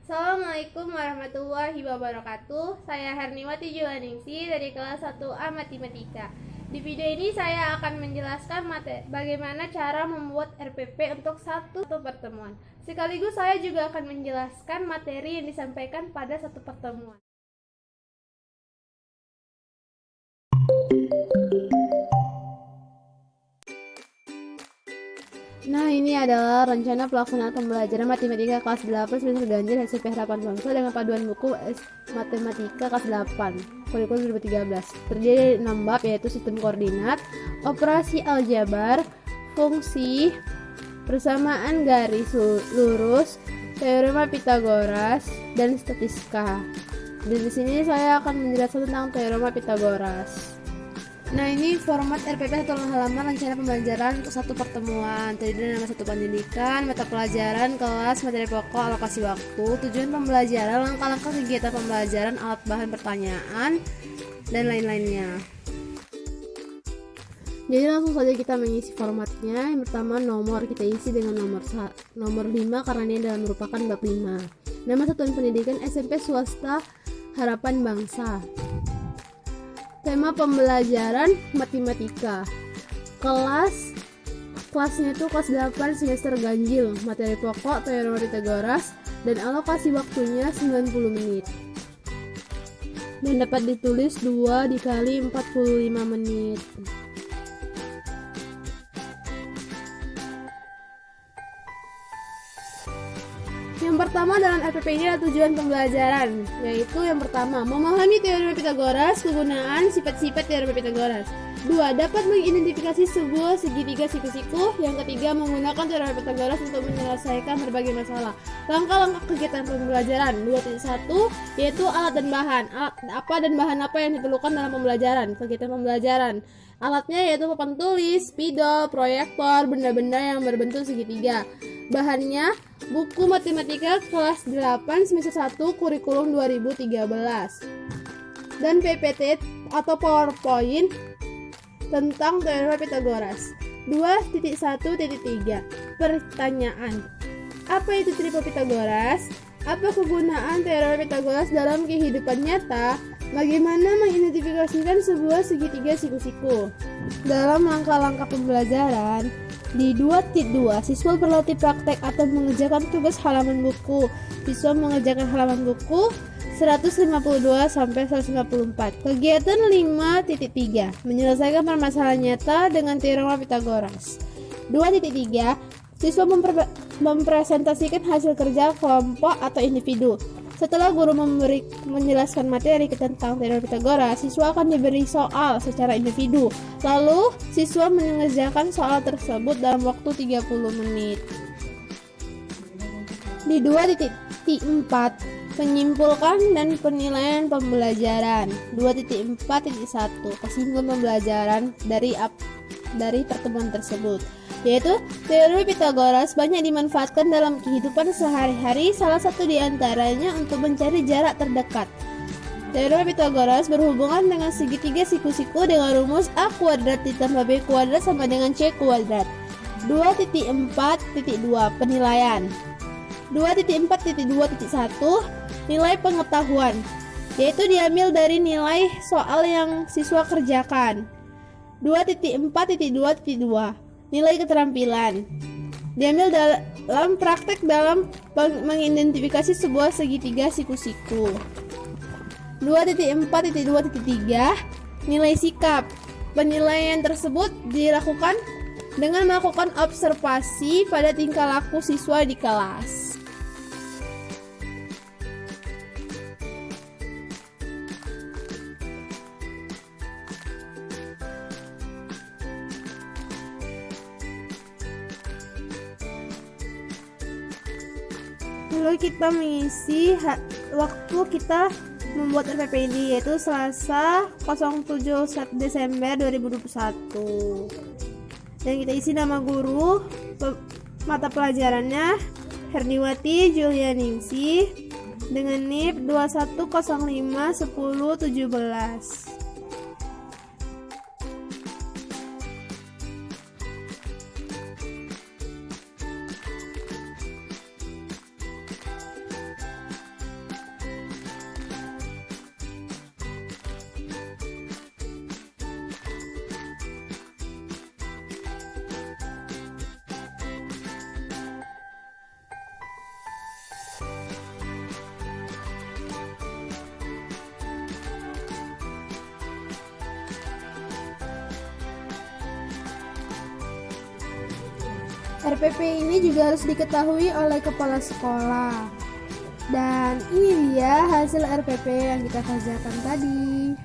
Assalamualaikum warahmatullahi wabarakatuh. Saya Herniwati Juwaningsi dari kelas 1A Matematika. Di video ini saya akan menjelaskan bagaimana cara membuat RPP untuk satu pertemuan. Sekaligus saya juga akan menjelaskan materi yang disampaikan pada satu pertemuan. Nah, ini adalah rencana pelaksanaan pembelajaran matematika kelas 8 semester ganjil SMP Harapan Bangsa dengan paduan buku Matematika kelas 8 kurikulum 2013. Terdiri dari 6 bab, yaitu sistem koordinat, operasi aljabar, fungsi, persamaan garis lurus, teorema Pitagoras, dan statistika. Dan di sini saya akan menjelaskan tentang teorema Pitagoras. Nah, ini format RPP atau halaman rencana pembelajaran untuk satu pertemuan. Terdiri dari nama satu pendidikan, mata pelajaran, kelas, materi pokok, alokasi waktu, tujuan pembelajaran, langkah-langkah kegiatan pembelajaran, alat bahan pertanyaan, dan lain-lainnya. Jadi langsung saja kita mengisi formatnya. Yang pertama, nomor kita isi dengan nomor 5 karena ini adalah merupakan bab 5. Nama satuan pendidikan SMP swasta Harapan Bangsa. Tema pembelajaran matematika. Kelasnya itu kelas 8 semester ganjil. Materi pokok teorema Pitagoras dan alokasi waktunya 90 menit. Dan dapat ditulis 2 dikali 45 menit. Yang pertama dalam RPP ini adalah tujuan pembelajaran, yaitu yang pertama, memahami teorema Pitagoras, kegunaan sifat-sifat teorema Pitagoras. 2. Dapat mengidentifikasi sebuah segitiga siku-siku. Yang ketiga, menggunakan teorema Pitagoras untuk menyelesaikan berbagai masalah. Langkah-langkah kegiatan pembelajaran 2.1, yaitu alat dan bahan. Alat apa dan bahan apa yang diperlukan dalam pembelajaran? Kegiatan pembelajaran. Alatnya yaitu papan tulis, spidol, proyektor, benda-benda yang berbentuk segitiga. Bahannya buku matematika kelas 8 semester 1 kurikulum 2013 dan PPT atau PowerPoint tentang teorema Pitagoras. 2.1.3 Pertanyaan. Apa itu triple Pitagoras? Apa kegunaan teorema Pitagoras dalam kehidupan nyata? Bagaimana mengidentifikasikan sebuah segitiga siku-siku? Dalam langkah-langkah pembelajaran, di 2.2, siswa berlatih praktek atau mengerjakan tugas halaman buku. Siswa mengerjakan halaman buku 152 sampai 154. Kegiatan 5.3, menyelesaikan permasalahan nyata dengan teorema Pitagoras. 2.3, siswa mempresentasikan hasil kerja kelompok atau individu. Setelah guru menjelaskan materi tentang teorema Pitagoras, siswa akan diberi soal secara individu. Lalu, siswa mengerjakan soal tersebut dalam waktu 30 menit. Di 2.4, menyimpulkan dan penilaian pembelajaran. 2.4.1, kesimpulan pembelajaran dari pertemuan tersebut, yaitu teorema Pitagoras banyak dimanfaatkan dalam kehidupan sehari-hari, salah satu diantaranya untuk mencari jarak terdekat. Teorema Pitagoras berhubungan dengan segitiga siku-siku dengan rumus A kuadrat ditambah B kuadrat sama dengan C kuadrat. 2.4.2 Penilaian. 2.4.2.1 Nilai pengetahuan, yaitu diambil dari nilai soal yang siswa kerjakan. 2.4.2.2 Nilai keterampilan, diambil dalam praktek dalam mengidentifikasi sebuah segitiga siku-siku. 2.4.2.3 Nilai sikap. Penilaian tersebut dilakukan dengan melakukan observasi pada tingkah laku siswa di kelas. Lalu kita mengisi waktu kita membuat RPP ini, yaitu Selasa 07 Desember 2021. Dan kita isi nama guru, mata pelajarannya Herniwati Julianingsi dengan NIP 21051017. RPP ini juga harus diketahui oleh kepala sekolah. Dan ini dia hasil RPP yang kita kerjakan tadi.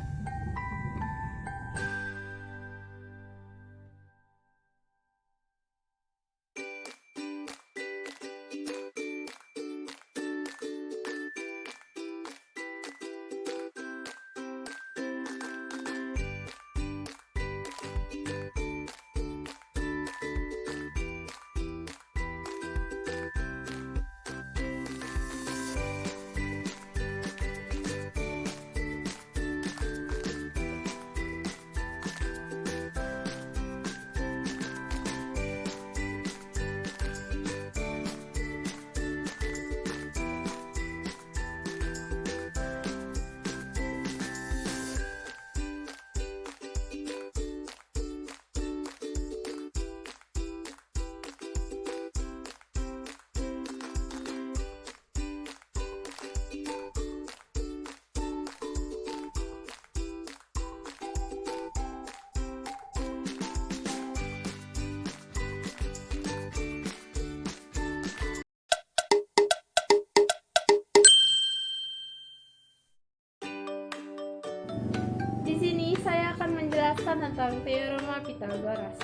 Di sini saya akan menjelaskan tentang teorema Pythagoras.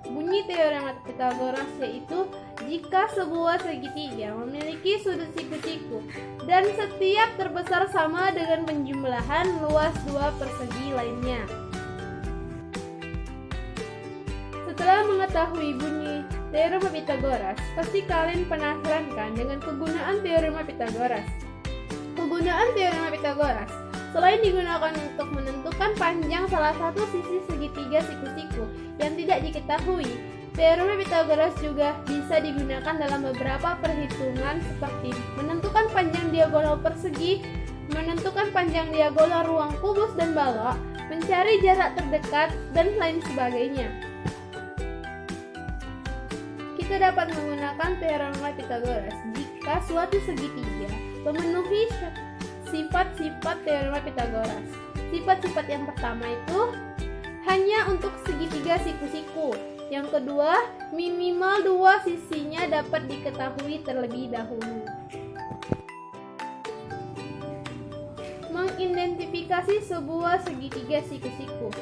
Bunyi teorema Pythagoras yaitu jika sebuah segitiga memiliki sudut siku-siku dan setiap terbesar sama dengan penjumlahan luas dua persegi lainnya. Setelah mengetahui bunyi teorema Pythagoras, pasti kalian penasaran kan dengan kegunaan teorema Pythagoras? Kegunaan teorema Pythagoras selain digunakan untuk menentukan panjang salah satu sisi segitiga siku-siku yang tidak diketahui, teorema Pythagoras juga bisa digunakan dalam beberapa perhitungan seperti menentukan panjang diagonal persegi, menentukan panjang diagonal ruang kubus dan balok, mencari jarak terdekat, dan lain sebagainya. Kita dapat menggunakan teorema Pythagoras jika suatu segitiga memenuhi sifat-sifat teorema Pythagoras. Sifat-sifat yang pertama itu hanya untuk segitiga siku-siku. Yang kedua, minimal dua sisinya dapat diketahui terlebih dahulu. Mengidentifikasi sebuah segitiga siku-siku.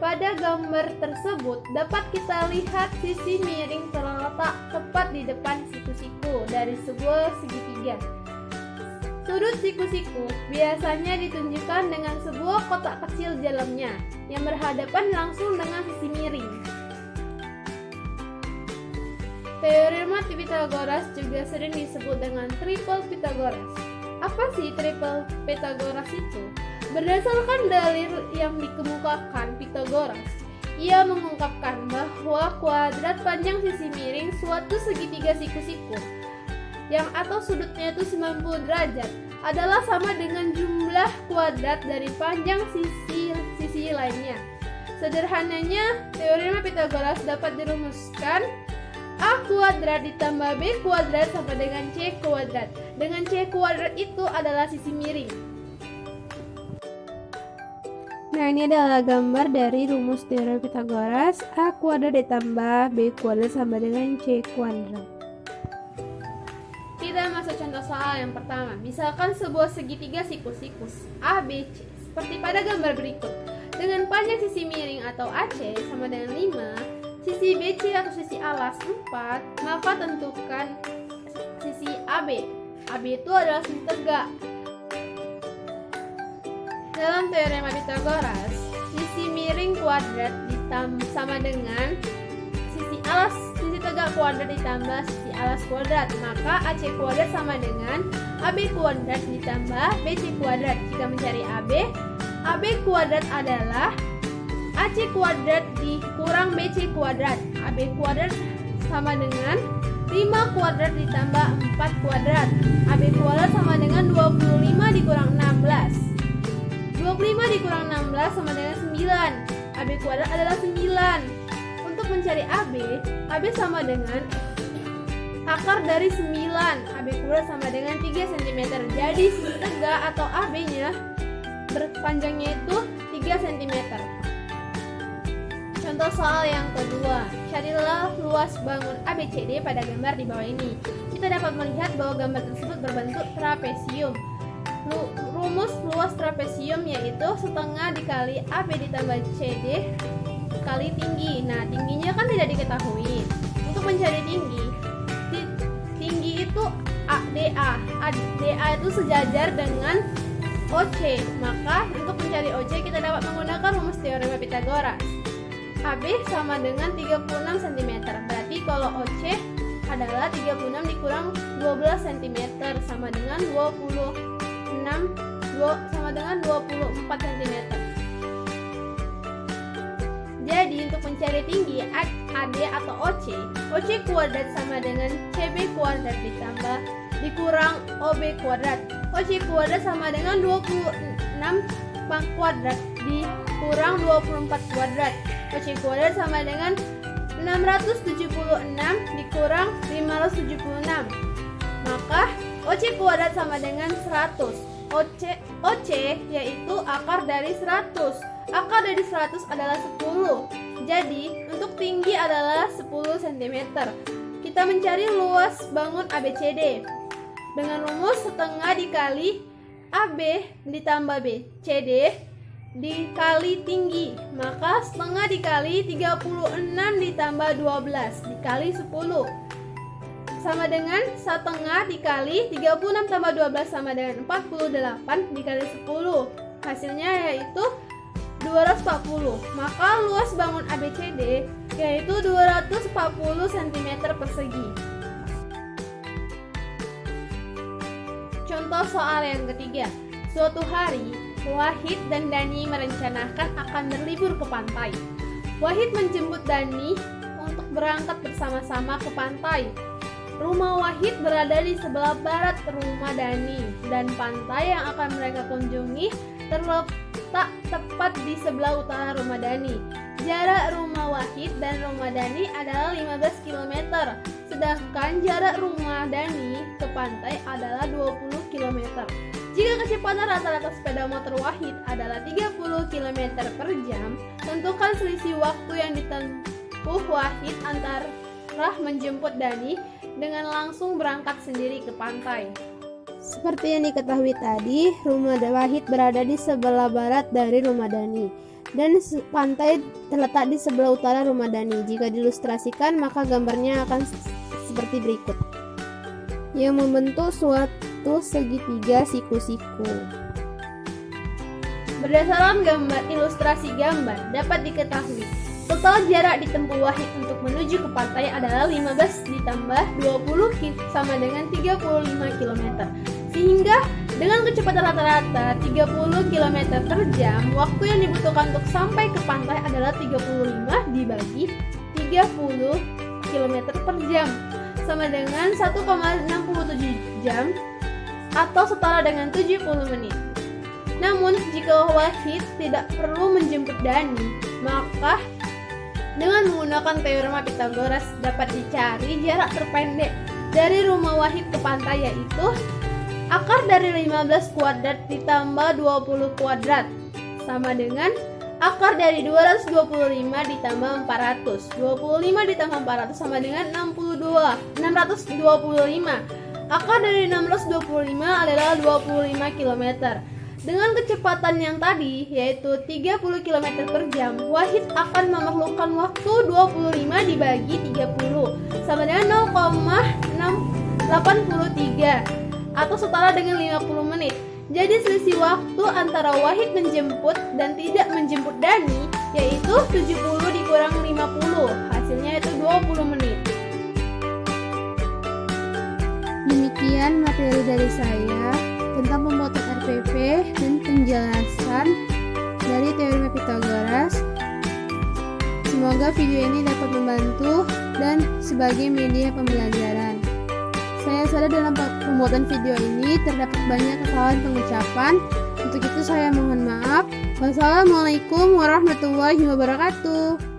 Pada gambar tersebut dapat kita lihat sisi miring terletak tepat di depan siku-siku dari sebuah segitiga. Sudut siku-siku biasanya ditunjukkan dengan sebuah kotak kecil di dalamnya yang berhadapan langsung dengan sisi miring. Teorema Pythagoras juga sering disebut dengan triple Pythagoras. Apa sih triple Pythagoras itu? Berdasarkan dalil yang dikemukakan Pythagoras, ia mengungkapkan bahwa kuadrat panjang sisi miring suatu segitiga siku-siku yang atau sudutnya itu 90 derajat adalah sama dengan jumlah kuadrat dari panjang sisi lainnya. Sederhananya, teorema Pythagoras dapat dirumuskan A kuadrat ditambah B kuadrat sama dengan C kuadrat. Dengan C kuadrat itu adalah sisi miring. Nah, ini adalah gambar dari rumus teorema Pythagoras. A kuadrat ditambah B kuadrat sama dengan C kuadrat. Kita masuk contoh soal yang pertama. Misalkan sebuah segitiga siku-sikus A, B, C seperti pada gambar berikut. Dengan panjang sisi miring atau AC sama dengan 5, sisi BC atau sisi alas 4, maka tentukan sisi AB. AB itu adalah sisi tegak. Dalam teorema Pythagoras, sisi miring kuadrat sama dengan sisi alas sisi tegak kuadrat ditambah sisi alas kuadrat, maka AC kuadrat sama dengan AB kuadrat ditambah BC kuadrat. Jika mencari AB, AB kuadrat adalah AC kuadrat dikurang BC kuadrat. AB kuadrat sama dengan 5 kuadrat ditambah 4 kuadrat. AB kuadrat sama dengan 25 dikurang 16. 25 dikurang 16 sama dengan 9. AB kuadrat adalah 9. Untuk mencari AB, AB sama dengan akar dari 9. AB kuadrat sama dengan 3 cm. Jadi sisi tegak atau AB-nya berpanjangnya itu 3 cm. Contoh soal yang kedua, carilah luas bangun ABCD pada gambar di bawah ini. Kita dapat melihat bahwa gambar tersebut berbentuk trapesium. Rumus luas trapesium yaitu setengah dikali AB ditambah CD kali tinggi. Nah, tingginya kan tidak diketahui. Untuk mencari tinggi itu DA. DA itu sejajar dengan OC. Maka untuk mencari OC kita dapat menggunakan rumus teorema Pythagoras. AB sama dengan 36 cm. Berarti kalau OC adalah 36 dikurang 12 cm sama dengan 24 cm. Jadi untuk mencari tinggi AD atau OC kuadrat sama dengan CB kuadrat dikurang OB kuadrat. OC kuadrat sama dengan 26 kuadrat dikurang 24 kuadrat. OC kuadrat sama dengan 676 dikurang 576. Maka OC kuadrat sama dengan 100. OC yaitu akar dari 100. Akar dari 100 adalah 10. Jadi untuk tinggi adalah 10 cm. Kita mencari luas bangun ABCD dengan rumus setengah dikali AB ditambah BCD dikali tinggi. Maka setengah dikali 36 ditambah 12 dikali 10 sama dengan setengah dikali 36 tambah 12 sama dengan 48 dikali 10. Hasilnya yaitu 240. Maka luas bangun ABCD yaitu 240 cm persegi. Contoh soal yang ketiga. Suatu hari, Wahid dan Dani merencanakan akan berlibur ke pantai. Wahid menjemput Dani untuk berangkat bersama-sama ke pantai. Rumah Wahid berada di sebelah barat rumah Dani dan pantai yang akan mereka kunjungi terletak tepat di sebelah utara rumah Dani. Jarak rumah Wahid dan rumah Dani adalah 15 km, sedangkan jarak rumah Dani ke pantai adalah 20 km. Jika kecepatan rata-rata sepeda motor Wahid adalah 30 km per jam, tentukan selisih waktu yang ditempuh Wahid antara menjemput Dani dengan langsung berangkat sendiri ke pantai. Seperti yang diketahui tadi, rumah Wahid berada di sebelah barat dari rumah Dani dan pantai terletak di sebelah utara rumah Dani. Jika diilustrasikan, maka gambarnya akan seperti berikut, yang membentuk suatu segitiga siku-siku. Berdasarkan ilustrasi gambar dapat diketahui total jarak ditempuh Wahid untuk menuju ke pantai adalah 15 ditambah 20 sama dengan 35 km. Sehingga dengan kecepatan rata-rata 30 km per jam, waktu yang dibutuhkan untuk sampai ke pantai adalah 35 dibagi 30 km per jam sama dengan 1,67 jam atau setara dengan 70 menit. Namun jika Wahid tidak perlu menjemput Dani, maka dengan menggunakan teorema Pythagoras dapat dicari jarak terpendek dari rumah Wahid ke pantai, yaitu akar dari 15 kuadrat ditambah 20 kuadrat sama dengan akar dari 225 ditambah 400. 25 ditambah 400 sama dengan 625. Akar dari 625 adalah 25 km. Dengan kecepatan yang tadi, yaitu 30 km per jam, Wahid akan memerlukan waktu 25 dibagi 30 sama dengan 0,683 atau setara dengan 50 menit. Jadi selisih waktu antara Wahid menjemput dan tidak menjemput Dani yaitu 70 dikurang 50, hasilnya itu 20 menit. Demikian materi dari saya tentang pembuatan RPP dan penjelasan dari teorema Pythagoras. Semoga video ini dapat membantu dan sebagai media pembelajaran. Saya sadar dalam pembuatan video ini terdapat banyak kesalahan pengucapan. Untuk itu saya mohon maaf. Wassalamualaikum warahmatullahi wabarakatuh.